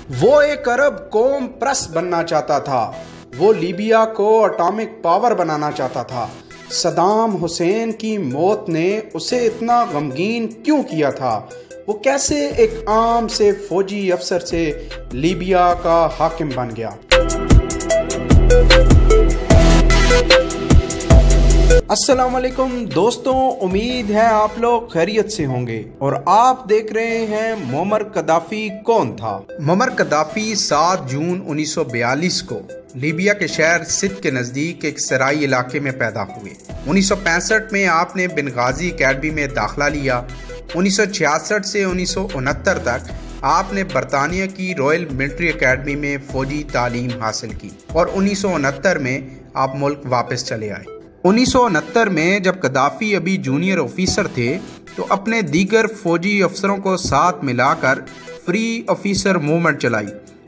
वो एक अरब कौम प्रस बनना चाहता था। वो लीबिया को एटॉमिक पावर बनाना चाहता था। सदाम हुसैन की मौत ने उसे इतना गमगीन क्यों किया था? वो कैसे एक आम से फौजी अफसर से लीबिया का हाकिम बन गया? अस्सलाम वालेकुम दोस्तों, उम्मीद है आप लोग खैरियत से होंगे और आप देख रहे हैं मुअम्मर कद्दाफी कौन था। मुअम्मर कद्दाफी 7 जून 1942 को लीबिया के शहर सिद के नज़दीक एक सराई इलाके में पैदा हुए। 1965 में आपने बेंगाजी अकेडमी में दाखिला लिया। 1966 से 1969 तक आपने बरतानिया की रॉयल मिलिट्री अकेडमी में फौजी तालीम हासिल की और 1969 में आप मुल्क वापस चले आए। 1969 में जब कद्दाफी अभी जूनियर ऑफिसर थे तो अपने दीगर फौजी अफसरों को साथ मिलाकर फ्री ऑफिसर मूवमेंट चलाई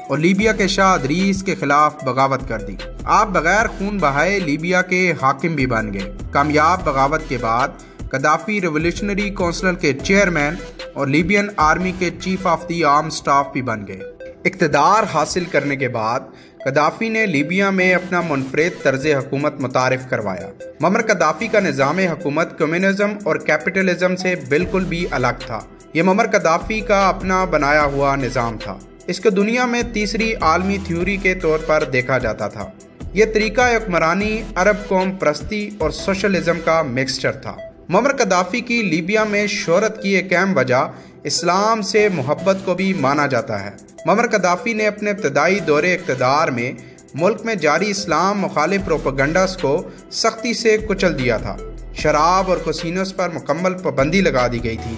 और लीबिया के शाह अदरीस के खिलाफ बगावत कर दी। आप बगैर खून बहाए लीबिया के हाकिम भी बन गए। कामयाब बगावत के बाद कद्दाफी रेवोल्यूशनरी काउंसिल के चेयरमैन और लीबियन आर्मी के chief of the arm staff भी बन गए। इक़्तिदार हासिल करने के बाद कद्दाफी ने लीबिया में अपना मुनफरिद तर्ज हुकूमत मुतारिफ करवाया। मुअम्मर कद्दाफी का निज़ाम हुकूमत कम्युनिज्म और कैपिटलिज्म से बिल्कुल भी अलग था। ये मुअम्मर कद्दाफी का अपना बनाया हुआ निज़ाम था। इसको दुनिया में तीसरी आलमी थ्योरी के तौर पर देखा जाता था। यह तरीका हुक्मरानी अरब कौम परस्ती और सोशलिज्म का मिक्सचर था। मुअम्मर कद्दाफी की लीबिया में शोहरत की एक अहम वजह इस्लाम से मोहब्बत को भी माना जाता है। मुअम्मर कद्दाफी ने अपने इब्तदाई दौरे इक़्तिदार में मुल्क में जारी इस्लाम मुखालिफ प्रोपेगेंडास को सख्ती से कुचल दिया था। शराब और कसिनोस पर मुकम्मल पाबंदी लगा दी गई थी।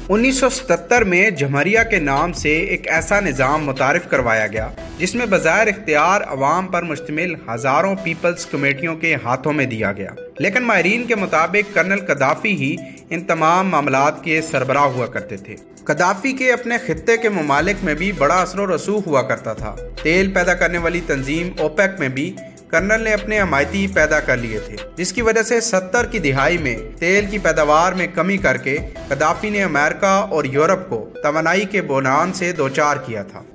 1977 में जमहरिया के नाम से एक ऐसा निज़ाम मुतारिफ करवाया गया जिसमें बज़ाहिर इख्तियार अवाम पर मुश्तमिल हज़ारों पीपल्स कमेटियों के हाथों में दिया गया, लेकिन माहिरीन के मुताबिक कर्नल कद्दाफी ही इन तमाम मामलात के सरबराह हुआ करते थे। कद्दाफी के अपने खित्ते के ममालिक में भी बड़ा असर व रसूख हुआ करता था। तेल पैदा करने वाली तंजीम ओपेक में भी कर्नल ने अपने हमायती पैदा कर लिए थे, जिसकी वजह से 70 की दिहाई में तेल की पैदावार में कमी करके कद्दाफी ने अमेरिका और यूरोप को तवानाई के बोनान से दोचार किया था।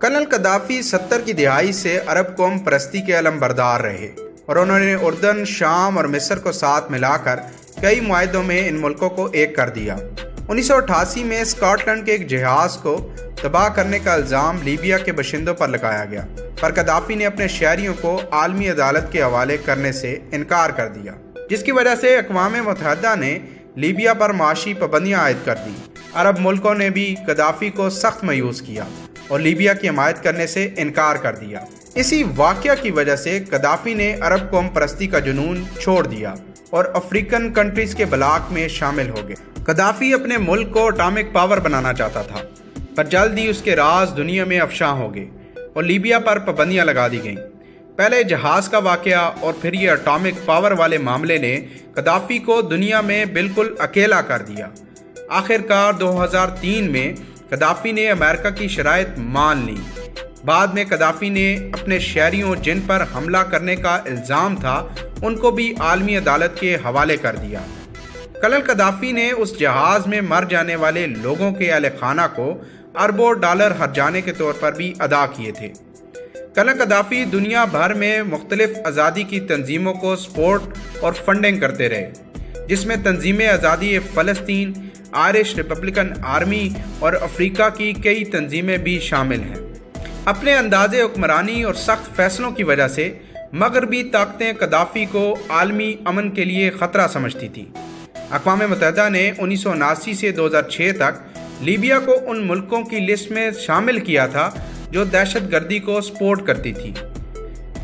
कर्नल कद्दाफी 70 की दिहाई से अरब कौम परस्ती के अलमबरदार रहे और उन्होंने उर्दन, शाम और मिस्र को साथ मिलाकर कई मुआहदों में इन मुल्कों को एक कर दिया। 1988 में स्कॉटलैंड के एक जहाज को तबाह करने का इल्ज़ाम लीबिया के बशिंदों पर लगाया गया, पर कद्दाफी ने अपने शहरियों को आलमी अदालत के हवाले करने से इनकार कर दिया, जिसकी वजह से अक़वाम मुत्तहिदा ने लीबिया पर माशी पाबंदियाँ आयद कर दी। अरब मुल्कों ने भी कद्दाफी को सख्त मायूस किया और लीबिया की हमायत करने से इनकार कर दिया। इसी वाक़या की वजह से कद्दाफी ने अरब कौम परस्ती का जुनून छोड़ दिया और अफ्रीकन कंट्रीज़ के ब्लॉक में शामिल हो गए। कद्दाफी अपने मुल्क को एटॉमिक पावर बनाना चाहता था, पर जल्द ही उसके राज दुनिया में अफशा हो गए और लीबिया पर पाबंदियाँ लगा दी गईं। पहले जहाज का वाक़या और फिर ये एटॉमिक पावर वाले मामले ने कद्दाफी को दुनिया में बिल्कुल अकेला कर दिया। आखिरकार 2003 में कद्दाफी ने अमेरिका की शराइत मान ली। बाद में कद्दाफी ने अपने शहरियों जिन पर हमला करने का इल्ज़ाम था उनको भी आलमी अदालत के हवाले कर दिया। कर्नल कद्दाफी ने उस जहाज़ में मर जाने वाले लोगों के अहले खाना को अरबों डॉलर हर्जाने के तौर पर भी अदा किए थे। कर्नल कद्दाफी दुनिया भर में मुख्तलिफ आज़ादी की तंजीमों को सपोर्ट और फंडिंग करते रहे, जिसमें तंजीम आज़ादी फ़लस्तीन, आयरिश रिपब्लिकन आर्मी और अफ्रीका की कई तंजीमें भी शामिल हैं। अपने अंदाज़े हुक्मरानी और सख्त फैसलों की वजह से मगरबी ताकतें कद्दाफी को आलमी अमन के लिए ख़तरा समझती थी। अक़वाम मुत्तहिदा ने 1979 से 2006 तक लीबिया को उन मुल्कों की लिस्ट में शामिल किया था जो दहशतगर्दी को सपोर्ट करती थी।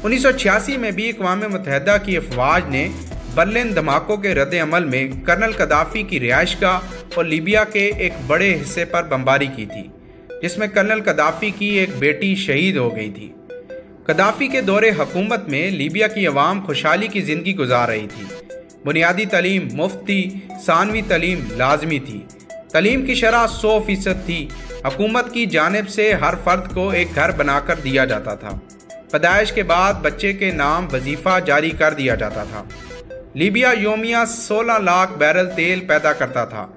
1986 में भी अक़वाम मुत्तहिदा की अफवाज ने बर्लिन धमाकों के रद्द अमल में कर्नल कद्दाफी की रिहाइशगाह और लीबिया के एक बड़े हिस्से पर बमबारी की थी, जिसमें कर्नल कद्दाफी की एक बेटी शहीद हो गई थी। कद्दाफी के दौरे हुकूमत में लीबिया की अवाम खुशहाली की ज़िंदगी गुजार रही थी। बुनियादी तालीम मुफ्त थी, सानवी तालीम लाजमी थी, तालीम की शरह 100% थी। हुकूमत की जानिब से हर फर्द को एक घर बनाकर दिया जाता था। पैदाइश के बाद बच्चे के नाम वजीफ़ा जारी कर दिया जाता था। लीबिया योमिया 16 लाख बैरल तेल पैदा करता था,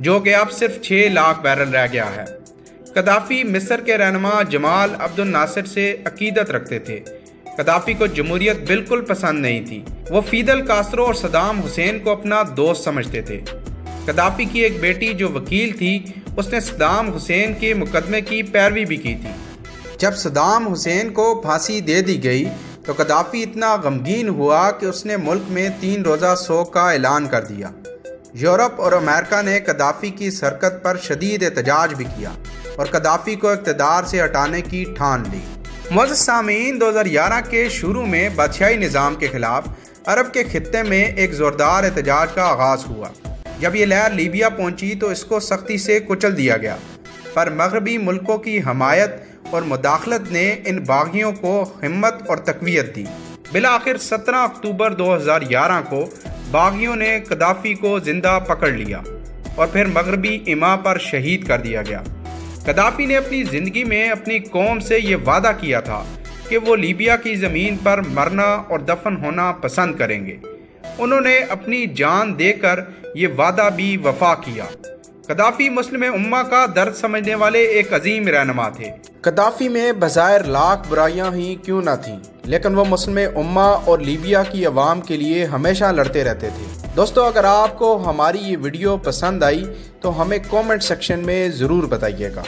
जो कि अब सिर्फ 6 लाख बैरल रह गया है। कदाफी मिस्र के रहनुमा जमाल अब्दुल नासिर से अकीदत रखते थे। कदाफी को जमहूरियत बिल्कुल पसंद नहीं थी। वो फिदल कास्त्रो और सदाम हुसैन को अपना दोस्त समझते थे। कदाफी की एक बेटी जो वकील थी, उसने सदाम हुसैन के मुकदमे की पैरवी भी की थी। जब सदाम हुसैन को फांसी दे दी गई तो कदाफी इतना गमगीन हुआ कि उसने मुल्क में 3 रोज़ा शोक का ऐलान कर दिया। यूरोप और अमेरिका ने कदाफी की इस हरकत पर शदीद एहतजाज भी किया और कदाफी को इक़्तिदार से हटाने की ठान ली। मुअज़्ज़ज़ सामीन, 2011 के शुरू में बादशाही निज़ाम के खिलाफ अरब के खित्ते में एक ज़ोरदार एहतजाज का आगाज़ हुआ। जब ये लहर लीबिया पहुंची तो इसको सख्ती से कुचल दिया गया, पर मगरबी मुल्कों की हमायत और मुदाखलत ने इन बागियों को हिम्मत और तक़वियत दी। बिलाखिर 17 अक्टूबर 2011 को बागियों ने कदाफी को जिंदा पकड़ लिया और फिर मगरबी इमा पर शहीद कर दिया गया। कदाफी ने अपनी ज़िंदगी में अपनी कौम से ये वादा किया था कि वो लीबिया की ज़मीन पर मरना और दफन होना पसंद करेंगे। उन्होंने अपनी जान देकर ये वादा भी वफा किया। कदाफी मुस्लिम उम्मा का दर्द समझने वाले एक अजीम रहनुमा थे। कदाफी में बज़ाहिर लाख बुराइयां ही क्यों न थीं, लेकिन वो मुस्लिम उम्मा और लीबिया की आवाम के लिए हमेशा लड़ते रहते थे। दोस्तों, अगर आपको हमारी ये वीडियो पसंद आई तो हमें कमेंट सेक्शन में ज़रूर बताइएगा।